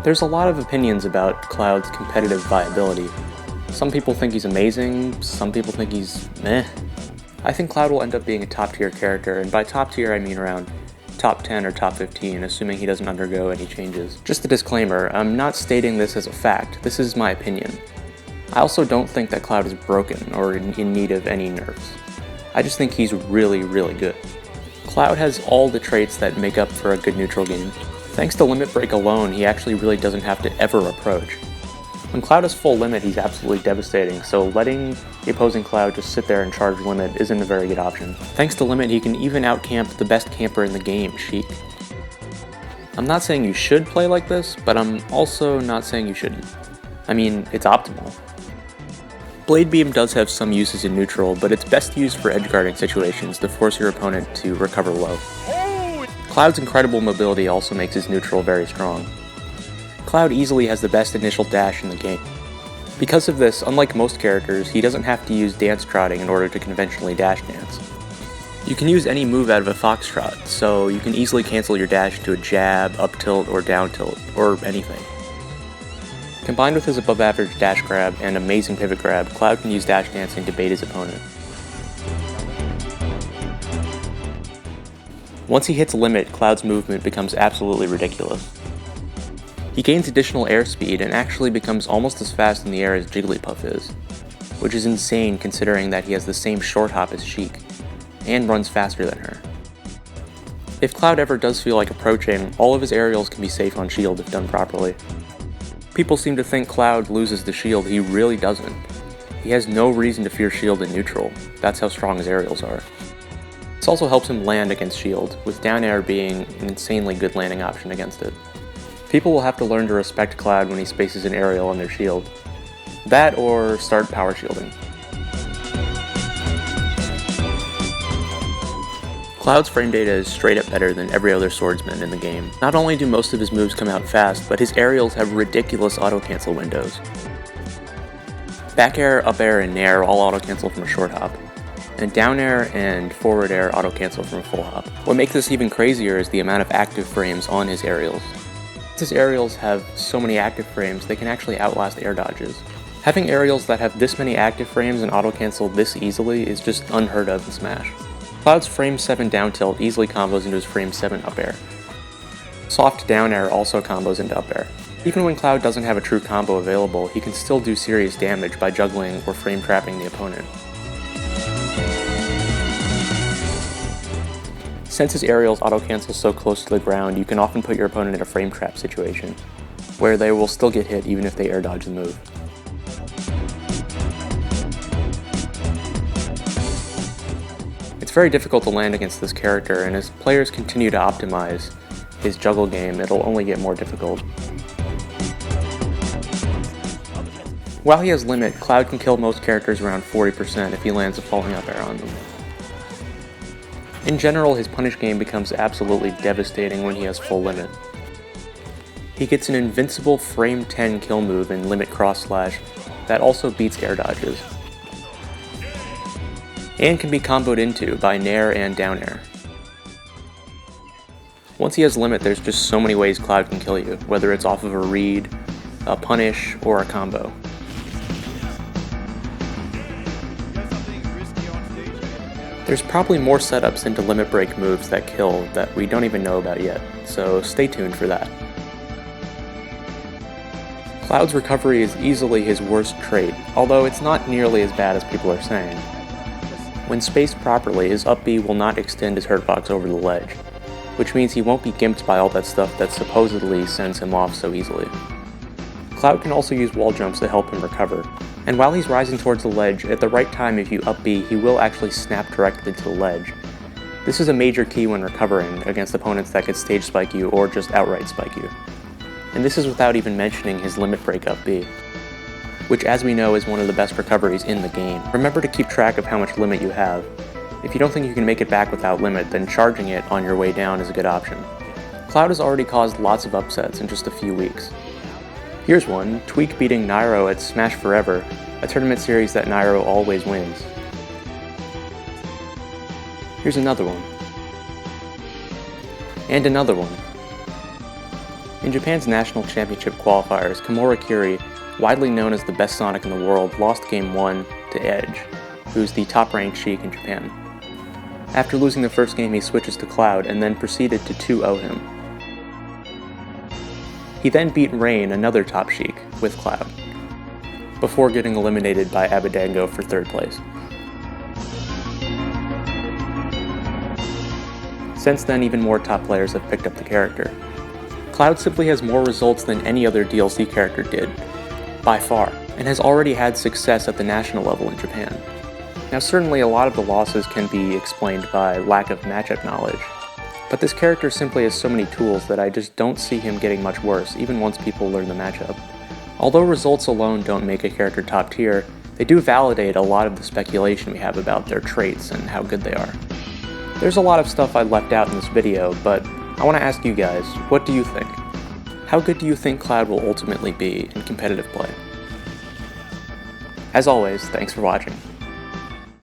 There's a lot of opinions about Cloud's competitive viability. Some people think he's amazing, some people think he's meh. I think Cloud will end up being a top tier character, and by top tier I mean around top 10 or top 15, assuming he doesn't undergo any changes. Just a disclaimer, I'm not stating this as a fact, this is my opinion. I also don't think that Cloud is broken or in need of any nerfs. I just think he's really, really good. Cloud has all the traits that make up for a good neutral game. Thanks to Limit Break alone, he actually really doesn't have to ever approach. When Cloud is full limit, he's absolutely devastating, so letting the opposing Cloud just sit there and charge limit isn't a very good option. Thanks to limit, he can even outcamp the best camper in the game, Sheik. I'm not saying you should play like this, but I'm also not saying you shouldn't. I mean, it's optimal. Blade Beam does have some uses in neutral, but it's best used for edgeguarding situations to force your opponent to recover low. Cloud's incredible mobility also makes his neutral very strong. Cloud easily has the best initial dash in the game. Because of this, unlike most characters, he doesn't have to use dance trotting in order to conventionally dash dance. You can use any move out of a foxtrot, so you can easily cancel your dash to a jab, up tilt, or down tilt, or anything. Combined with his above average dash grab and amazing pivot grab, Cloud can use dash dancing to bait his opponent. Once he hits limit, Cloud's movement becomes absolutely ridiculous. He gains additional airspeed and actually becomes almost as fast in the air as Jigglypuff is, which is insane considering that he has the same short hop as Sheik, and runs faster than her. If Cloud ever does feel like approaching, all of his aerials can be safe on shield if done properly. People seem to think Cloud loses the shield, he really doesn't. He has no reason to fear shield in neutral, that's how strong his aerials are. This also helps him land against shield, with down air being an insanely good landing option against it. People will have to learn to respect Cloud when he spaces an aerial on their shield. That or start power shielding. Cloud's frame data is straight up better than every other swordsman in the game. Not only do most of his moves come out fast, but his aerials have ridiculous auto-cancel windows. Back air, up air, and nair all auto-cancel from a short hop, and down air and forward air auto-cancel from a full hop. What makes this even crazier is the amount of active frames on his aerials. Since his aerials have so many active frames, they can actually outlast air dodges. Having aerials that have this many active frames and auto-cancel this easily is just unheard of in Smash. Cloud's frame 7 down tilt easily combos into his frame 7 up air. Soft down air also combos into up air. Even when Cloud doesn't have a true combo available, he can still do serious damage by juggling or frame trapping the opponent. Since his aerials auto-cancel so close to the ground, you can often put your opponent in a frame trap situation, where they will still get hit even if they air dodge the move. It's very difficult to land against this character, and as players continue to optimize his juggle game, it'll only get more difficult. While he has limit, Cloud can kill most characters around 40% if he lands a falling up air on them. In general, his punish game becomes absolutely devastating when he has full limit. He gets an invincible frame 10 kill move in limit cross slash that also beats air dodges, and can be comboed into by nair and down air. Once he has limit, there's just so many ways Cloud can kill you, whether it's off of a read, a punish, or a combo. There's probably more setups into limit break moves that kill that we don't even know about yet, so stay tuned for that. Cloud's recovery is easily his worst trait, although it's not nearly as bad as people are saying. When spaced properly, his up B will not extend his hurtbox over the ledge, which means he won't be gimped by all that stuff that supposedly sends him off so easily. Cloud can also use wall jumps to help him recover, and while he's rising towards the ledge, at the right time if you up B, he will actually snap directly to the ledge. This is a major key when recovering against opponents that could stage spike you or just outright spike you. And this is without even mentioning his limit break up B, which as we know is one of the best recoveries in the game. Remember to keep track of how much limit you have. If you don't think you can make it back without limit, then charging it on your way down is a good option. Cloud has already caused lots of upsets in just a few weeks. Here's one, Tweak beating Nairo at Smash Forever, a tournament series that Nairo always wins. Here's another one. And another one. In Japan's national championship qualifiers, Kimura Kiri, widely known as the best Sonic in the world, lost Game 1 to Edge, who's the top-ranked Sheik in Japan. After losing the first game, he switches to Cloud and then proceeded to 2-0 him. He then beat Rain, another top Sheik, with Cloud, before getting eliminated by Abadango for 3rd place. Since then, even more top players have picked up the character. Cloud simply has more results than any other DLC character did, by far, and has already had success at the national level in Japan. Now certainly a lot of the losses can be explained by lack of matchup knowledge, but this character simply has so many tools that I just don't see him getting much worse, even once people learn the matchup. Although results alone don't make a character top tier, they do validate a lot of the speculation we have about their traits and how good they are. There's a lot of stuff I left out in this video, but I want to ask you guys, what do you think? How good do you think Cloud will ultimately be in competitive play? As always, thanks for watching.